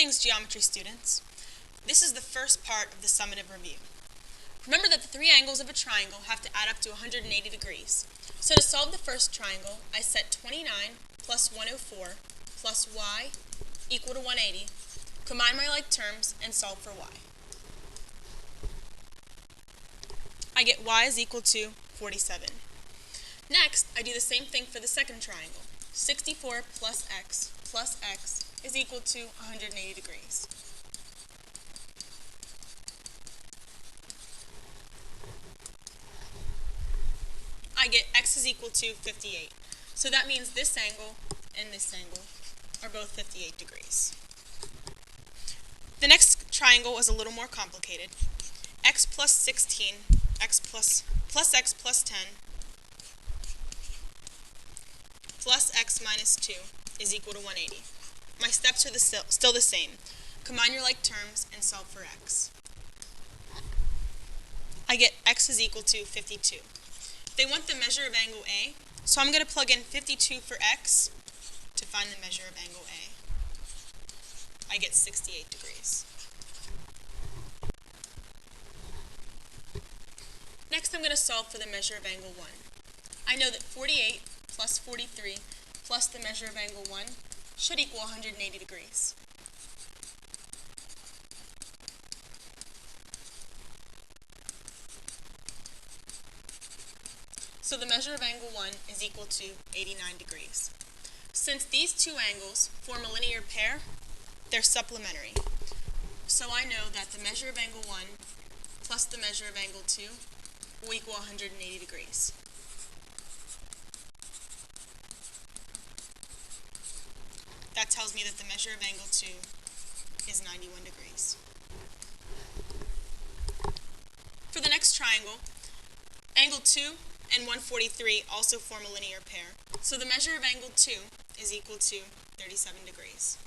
Greetings, geometry students. This is the first part of the summative review. Remember that the three angles of a triangle have to add up to 180 degrees. So to solve the first triangle, I set 29 plus 104 plus y equal to 180, combine my like terms, and solve for y. I get y is equal to 47. Next, I do the same thing for the second triangle. 64 plus x is equal to 180 degrees. I get x is equal to 58. So that means this angle and this angle are both 58 degrees. The next triangle is a little more complicated. X plus 16, x plus x plus 10, plus x minus 2 is equal to 180. My steps are still the same. Combine your like terms and solve for x. I get x is equal to 52. They want the measure of angle A, so I'm going to plug in 52 for x to find the measure of angle A. I get 68 degrees. Next, I'm going to solve for the measure of angle 1. I know that 48 plus 43 plus the measure of angle 1 should equal 180 degrees. So the measure of angle 1 is equal to 89 degrees. Since these two angles form a linear pair, they're supplementary. So I know that the measure of angle 1 plus the measure of angle 2 will equal 180 degrees. That tells me that the measure of angle 2 is 91 degrees. For the next triangle, angle 2 and 143 also form a linear pair. So the measure of angle 2 is equal to 37 degrees.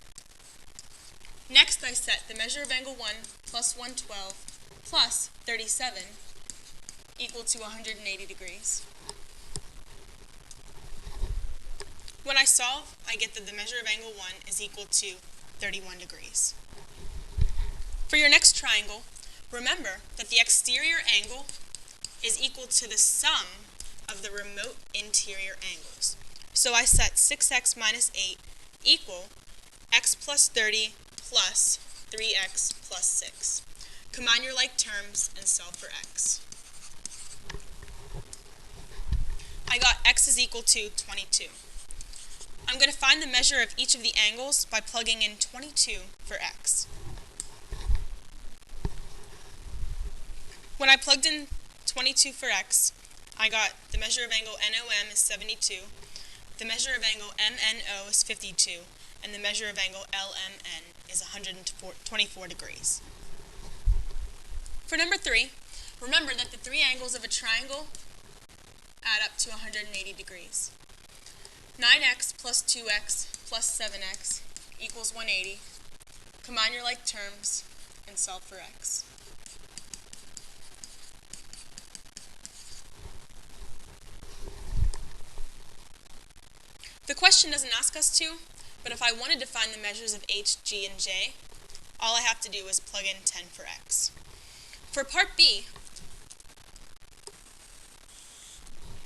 Next, I set the measure of angle 1 plus 112 plus 37 equal to 180 degrees. When I solve, I get that the measure of angle 1 is equal to 31 degrees. For your next triangle, remember that the exterior angle is equal to the sum of the remote interior angles. So I set 6x minus 8 equal x plus 30 plus 3x plus 6. Combine your like terms and solve for x. I got x is equal to 22. I'm going to find the measure of each of the angles by plugging in 22 for x. When I plugged in 22 for x, I got the measure of angle NOM is 72, the measure of angle MNO is 52, and the measure of angle LMN is 124 degrees. For number 3, remember that the three angles of a triangle add up to 180 degrees. 9x plus 2x plus 7x equals 180. Combine your like terms and solve for x. The question doesn't ask us to, but if I wanted to find the measures of h, g, and j, all I have to do is plug in 10 for x. For part B,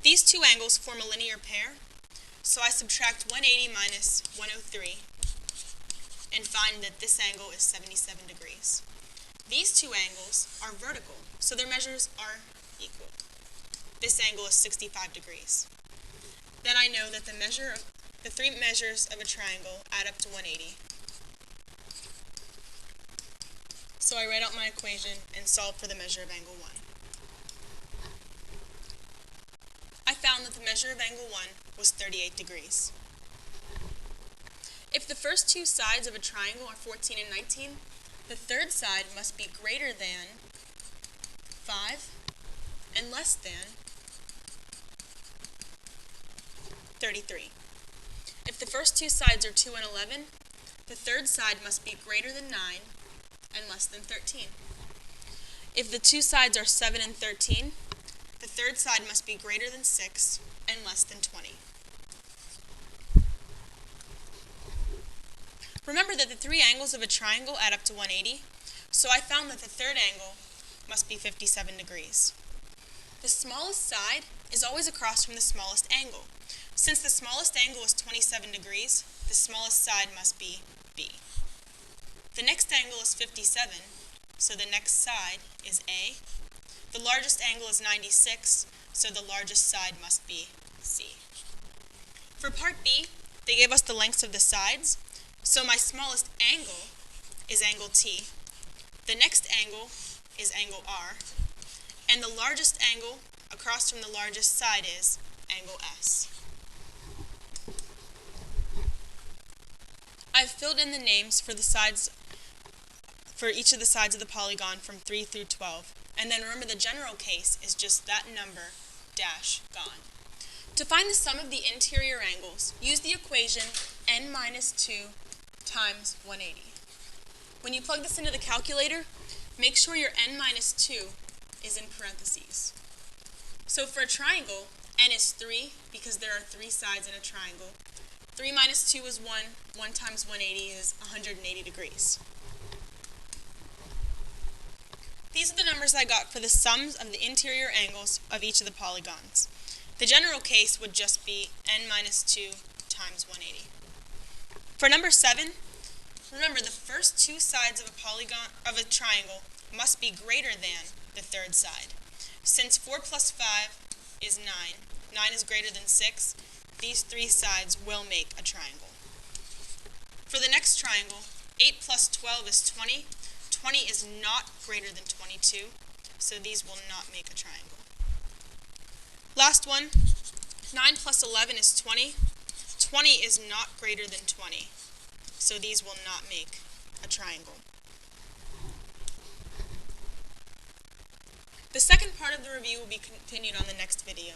these two angles form a linear pair, so I subtract 180 minus 103 and find that this angle is 77 degrees. These two angles are vertical, so their measures are equal. This angle is 65 degrees. Then I know that the three measures of a triangle add up to 180. So I write out my equation and solve for the measure of angle 1. I found that the measure of angle 1 was 38 degrees. If the first two sides of a triangle are 14 and 19, the third side must be greater than 5 and less than 33. If the first two sides are 2 and 11, the third side must be greater than 9 and less than 13. If the two sides are 7 and 13, the third side must be greater than 6 and less than 20. Remember that the three angles of a triangle add up to 180, so I found that the third angle must be 57 degrees. The smallest side is always across from the smallest angle. Since the smallest angle is 27 degrees, the smallest side must be B. The next angle is 57, so the next side is A. The largest angle is 96, so the largest side must be C. For part B, they gave us the lengths of the sides, so my smallest angle is angle T. The next angle is angle R, and the largest angle across from the largest side is angle S. I've filled in the names for each of the sides of the polygon from 3 through 12, and then remember the general case is just that number dash gone. To find the sum of the interior angles, use the equation n minus 2 times 180. When you plug this into the calculator, make sure your n minus 2 is in parentheses. So for a triangle, n is 3 because there are 3 sides in a triangle. 3 minus 2 is 1. 1 times 180 is 180 degrees. These are the numbers I got for the sums of the interior angles of each of the polygons. The general case would just be n minus 2 times 180. For number 7, remember the first two sides of a triangle must be greater than the third side. Since 4 plus 5 is 9, 9 is greater than 6, these three sides will make a triangle. For the next triangle, 8 plus 12 is 20. 20 is not greater than 22, so these will not make a triangle. Last one, 9 plus 11 is 20. 20 is not greater than 20, so these will not make a triangle. The second part of the review will be continued on the next video.